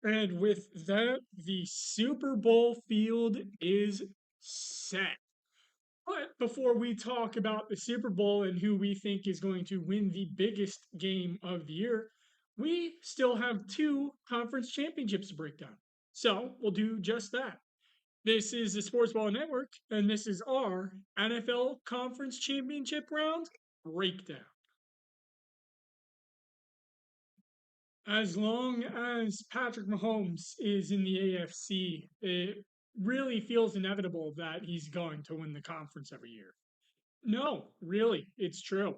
And with that, the Super Bowl field is set. But before we talk about the Super Bowl and who we think is going to win the biggest game of the year, we still have two conference championships to break down. So we'll do just that. This is the Sports Ball Network, and this is our NFL Conference Championship round breakdown. As long as Patrick Mahomes is in the AFC, it really feels inevitable that he's going to win the conference every year. No, really, it's true.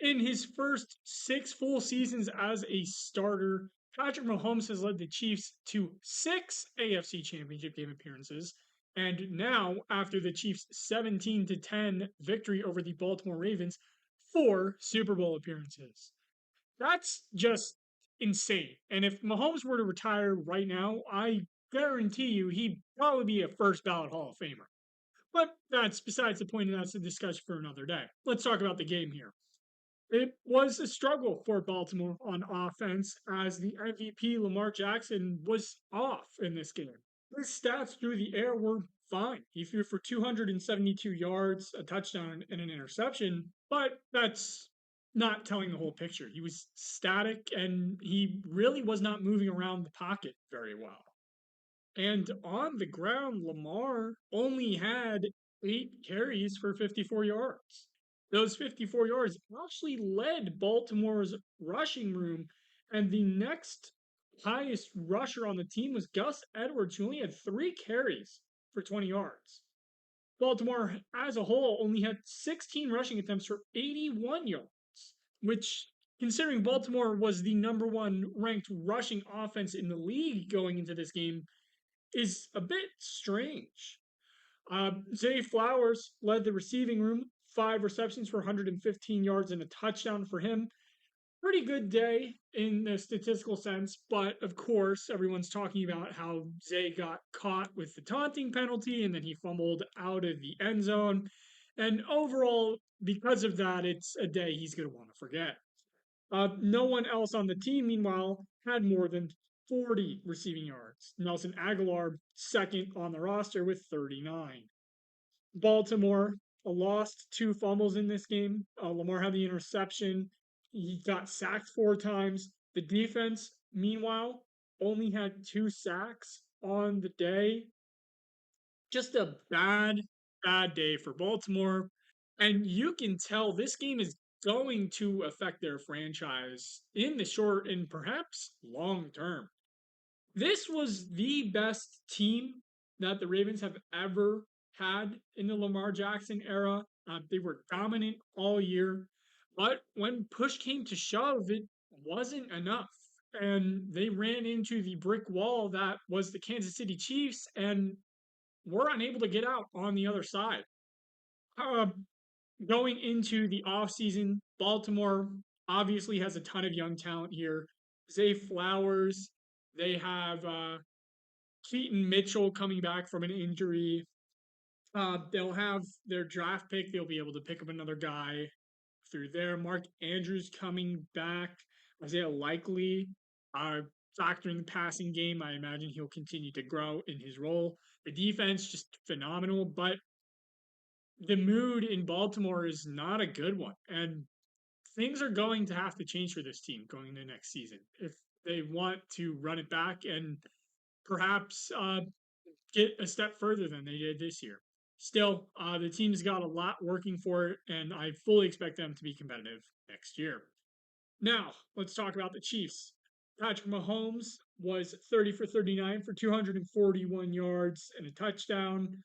In his first six full seasons as a starter, Patrick Mahomes has led the Chiefs to six AFC Championship game appearances. And now, after the Chiefs' 17-10 victory over the Baltimore Ravens, four Super Bowl appearances. That's just insane. And if Mahomes were to retire right now, I guarantee you he'd probably be a first ballot Hall of Famer. But that's besides the point, and that's a discussion for another day. Let's talk about the game here. It was a struggle for Baltimore on offense as the MVP Lamar Jackson was off in this game. His stats through the air were fine. He threw for 272 yards, a touchdown, and an interception, but that's not telling the whole picture. He was static and he really was not moving around the pocket very well. And on the ground, Lamar only had 8 carries for 54 yards. Those 54 yards actually led Baltimore's rushing room, and the next highest rusher on the team was Gus Edwards, who only had 3 carries for 20 yards. Baltimore, as a whole, only had 16 rushing attempts for 81 yards, which, considering Baltimore was the number one ranked rushing offense in the league going into this game, is a bit strange. Zay Flowers led the receiving room, 5 receptions for 115 yards and a touchdown for him. Pretty good day in the statistical sense, but of course, everyone's talking about how Zay got caught with the taunting penalty and then he fumbled out of the end zone. And overall, because of that, it's a day he's going to want to forget. No one else on the team, meanwhile, had more than 40 receiving yards. Nelson Aguilar, second on the roster with 39. Baltimore lost 2 fumbles in this game. Lamar had the interception. He got sacked 4 times. The defense, meanwhile, only had 2 sacks on the day. Just a bad day for Baltimore. And you can tell this game is going to affect their franchise in the short and perhaps long term. This was the best team that the Ravens have ever had in the Lamar Jackson era. They were dominant all year, but when push came to shove, it wasn't enough. And they ran into the brick wall that was the Kansas City Chiefs and were unable to get out on the other side. Uh, Going into the offseason, Baltimore obviously has a ton of young talent here. Zay Flowers, they have Keaton Mitchell coming back from an injury. They'll have their draft pick. They'll be able to pick up another guy through there. Mark Andrews coming back. Isaiah Likely, factoring the passing game. I imagine he'll continue to grow in his role. The defense just phenomenal, but the mood in Baltimore is not a good one. And things are going to have to change for this team going into next season if they want to run it back and perhaps get a step further than they did this year. Still, the team's got a lot working for it, and I fully expect them to be competitive next year. Now, let's talk about the Chiefs. Patrick Mahomes was 30 for 39 for 241 yards and a touchdown.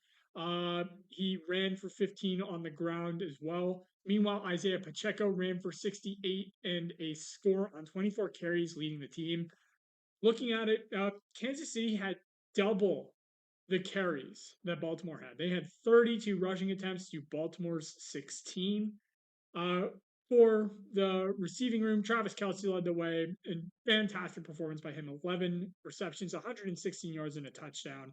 He ran for 15 on the ground as well. Meanwhile, Isaiah Pacheco ran for 68 and a score on 24 carries, leading the team. Looking at it, Kansas City had double the carries that Baltimore had. They had 32 rushing attempts to Baltimore's 16. Uh, for the receiving room, Travis Kelce led the way. And fantastic performance by him. 11 receptions, 116 yards, and a touchdown.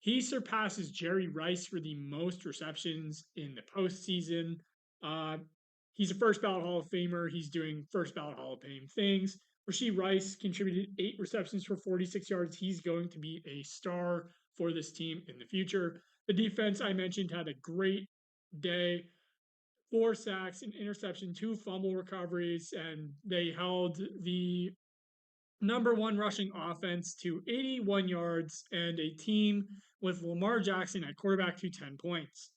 He surpasses Jerry Rice for the most receptions in the postseason. Uh, he's a first ballot Hall of Famer. He's doing first ballot Hall of Fame things. Rashee Rice contributed 8 receptions for 46 yards. He's going to be a star for this team in the future. The defense I mentioned had a great day. 4 sacks, an interception, 2 fumble recoveries, and they held the number one rushing offense to 81 yards and a team with Lamar Jackson at quarterback to 10 points.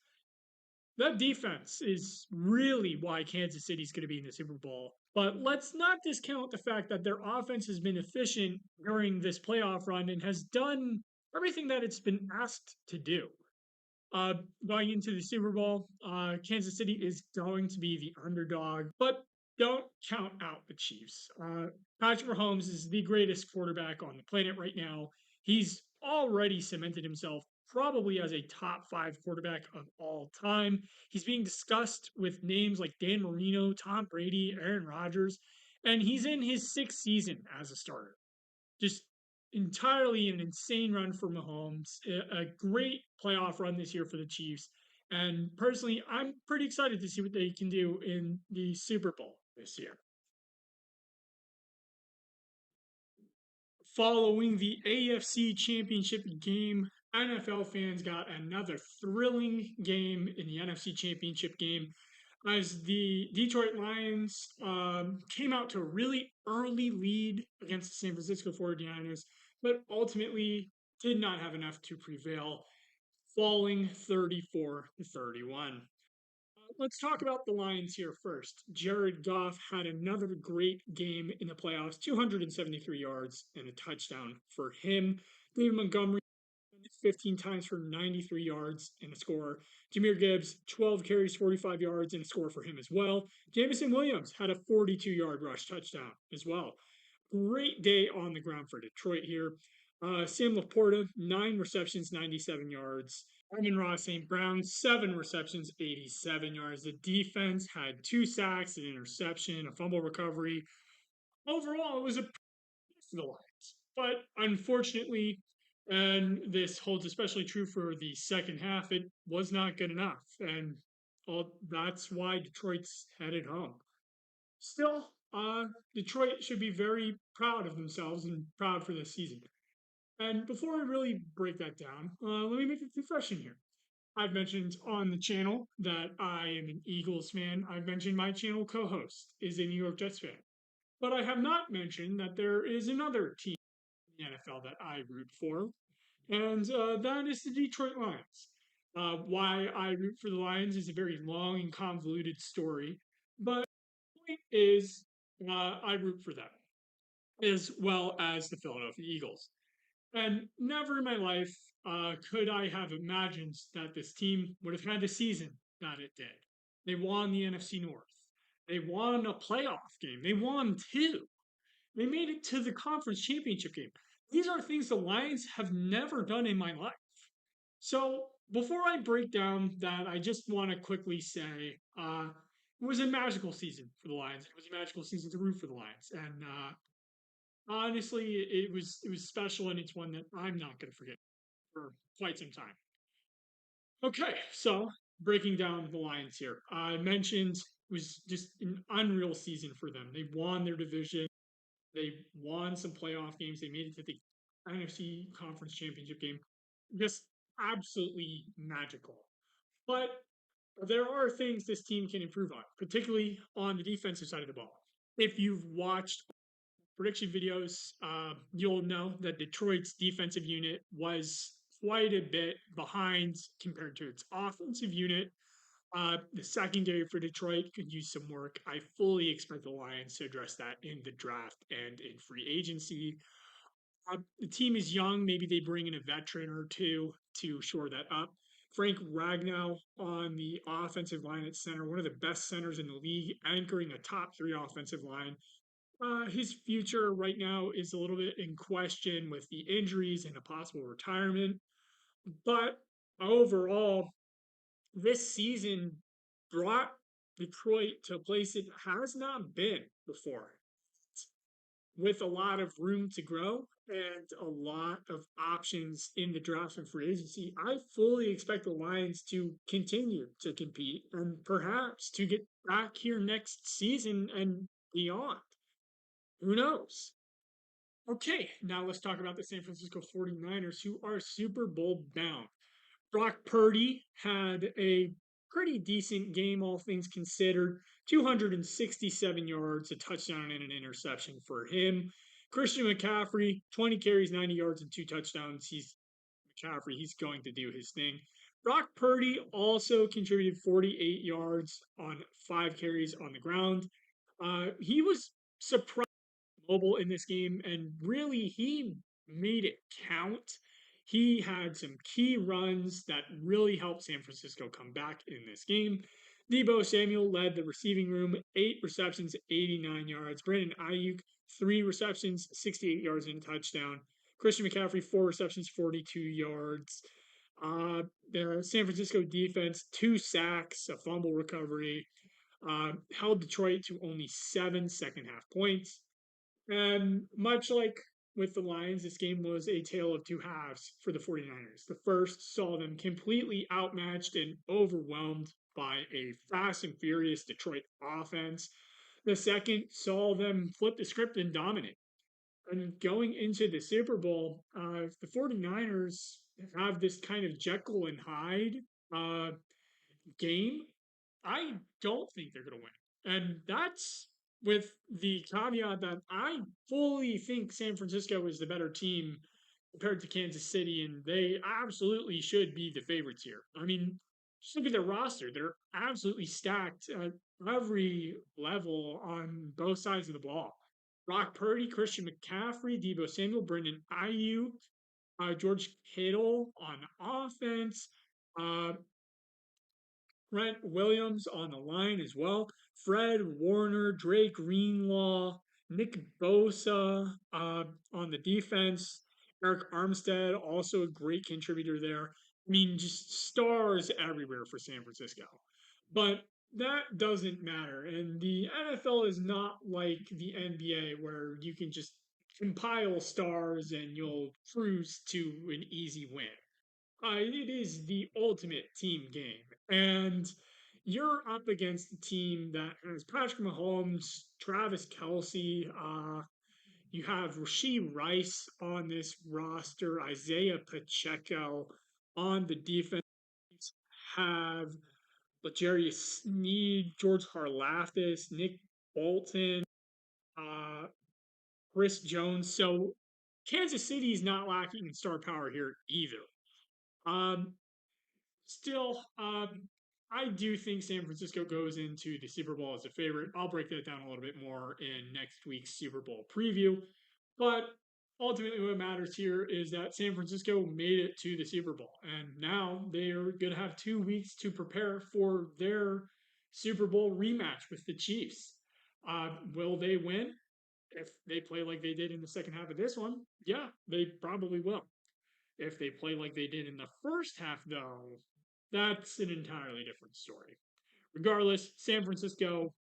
That defense is really why Kansas City's going to be in the Super Bowl. But let's not discount the fact that their offense has been efficient during this playoff run and has done everything that it's been asked to do. Going into the Super Bowl, Kansas City is going to be the underdog, but don't count out the Chiefs. Patrick Mahomes is the greatest quarterback on the planet right now. He's already cemented himself probably as a top 5 quarterback of all time. He's being discussed with names like Dan Marino, Tom Brady, Aaron Rodgers, and he's in his 6th season as a starter. Just entirely an insane run for Mahomes, a great playoff run this year for the Chiefs. And personally, I'm pretty excited to see what they can do in the Super Bowl this year. Following the AFC Championship game, NFL fans got another thrilling game in the NFC Championship game as the Detroit Lions came out to a really early lead against the San Francisco 49ers, but ultimately did not have enough to prevail, falling 34-31. Let's talk about the Lions here first. Jared Goff had another great game in the playoffs, 273 yards and a touchdown for him. David Montgomery 15 times for 93 yards and a score. Jahmyr Gibbs, 12 carries, 45 yards and a score for him as well. Jameson Williams had a 42-yard rush touchdown as well. Great day on the ground for Detroit here. Sam Laporta, 9 receptions, 97 yards. Amon-Ra St. Brown, 7 receptions, 87 yards. The defense had 2 sacks, an interception, a fumble recovery. Overall, it was a for the Lions. But unfortunately, and this holds especially true for the second half, it was not good enough. And that's why Detroit's headed home. Still, Detroit should be very proud of themselves and proud for this season. And before we really break that down, let me make a confession here. I've mentioned on the channel that I am an Eagles fan. I've mentioned my channel co-host is a New York Jets fan. But I have not mentioned that there is another team in the NFL that I root for, and that is the Detroit Lions. Why I root for the Lions is a very long and convoluted story, but the point is I root for them as well as the Philadelphia Eagles. And never in my life could I have imagined that this team would have had the season that it did. They won the NFC North. They won a playoff game. They won 2. They made it to the conference championship game. These are things the Lions have never done in my life. So before I break down that, I just want to quickly say it was a magical season for the Lions. It was a magical season to root for the Lions, and honestly, it was special, and it's one that I'm not going to forget for quite some time. Okay, so breaking down the Lions here, I mentioned it was just an unreal season for them. They won their division. They won some playoff games. They made it to the NFC Conference Championship game. Just absolutely magical. But there are things this team can improve on, particularly on the defensive side of the ball. If you've watched prediction videos, you'll know that Detroit's defensive unit was quite a bit behind compared to its offensive unit. The secondary for Detroit could use some work. I fully expect the Lions to address that in the draft and in free agency. The team is young. Maybe they bring in a veteran or two to shore that up. Frank Ragnow on the offensive line at center, one of the best centers in the league, anchoring a top 3 offensive line. His future right now is a little bit in question with the injuries and a possible retirement. But overall, this season brought Detroit to a place it has not been before, with a lot of room to grow and a lot of options in the draft and free agency. I fully expect the Lions to continue to compete and perhaps to get back here next season and beyond. Who knows? Okay, now let's talk about the San Francisco 49ers, who are Super Bowl bound. Brock Purdy had a pretty decent game, all things considered. 267 yards, a touchdown, and an interception for him. Christian McCaffrey, 20 carries, 90 yards, and 2 touchdowns. He's McCaffrey. He's going to do his thing. Brock Purdy also contributed 48 yards on 5 carries on the ground. He was surprised mobile in this game, and really he made it count. He had some key runs that really helped San Francisco come back in this game. Deebo Samuel led the receiving room, 8 receptions, 89 yards. Brandon Ayuk, 3 receptions, 68 yards and a touchdown. Christian McCaffrey, 4 receptions, 42 yards. The San Francisco defense, 2 sacks, a fumble recovery, held Detroit to only 7 second half points. And much like with the Lions, this game was a tale of two halves for the 49ers. The first saw them completely outmatched and overwhelmed by a fast and furious Detroit offense. The second saw them flip the script and dominate. And going into the Super Bowl, the 49ers have this kind of Jekyll and Hyde uh, game, I don't think they're going to win. And that's with the caveat that I fully think San Francisco is the better team compared to Kansas City, and they absolutely should be the favorites here. I mean, just look at their roster. They're absolutely stacked at every level on both sides of the ball. Brock Purdy, Christian McCaffrey, Deebo Samuel, Brendan Ayuk, George Kittle on offense, uh, Trent Williams on the line as well. Fred Warner, Drake Greenlaw, Nick Bosa on the defense. Eric Armstead, also a great contributor there. I mean, just stars everywhere for San Francisco. But that doesn't matter. And the NFL is not like the NBA where you can just compile stars and you'll cruise to an easy win. It is the ultimate team game. And you're up against a team that has Patrick Mahomes, Travis Kelsey, you have Rasheed Rice on this roster, Isaiah Pacheco on the defense, have L'Jarius Sneed, George Karlaftis, Nick Bolton, uh, Chris Jones. So Kansas City is not lacking in star power here either. Um, Still, I do think San Francisco goes into the Super Bowl as a favorite. I'll break that down a little bit more in next week's Super Bowl preview. But ultimately, what matters here is that San Francisco made it to the Super Bowl. And now they're going to have 2 weeks to prepare for their Super Bowl rematch with the Chiefs. Will they win? If they play like they did in the second half of this one, yeah, they probably will. If they play like they did in the first half, though, that's an entirely different story. Regardless, San Francisco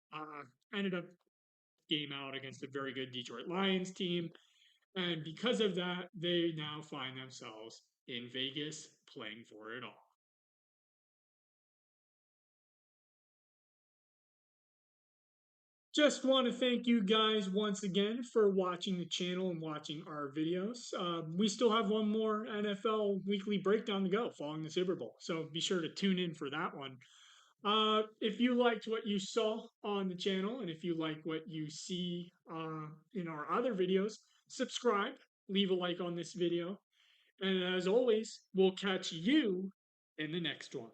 ended up game out against a very good Detroit Lions team. And because of that, they now find themselves in Vegas playing for it all. Just want to thank you guys once again for watching the channel and watching our videos. We still have one more NFL weekly breakdown to go following the Super Bowl, so be sure to tune in for that one. If you liked what you saw on the channel and if you like what you see in our other videos, subscribe, leave a like on this video, and as always, we'll catch you in the next one.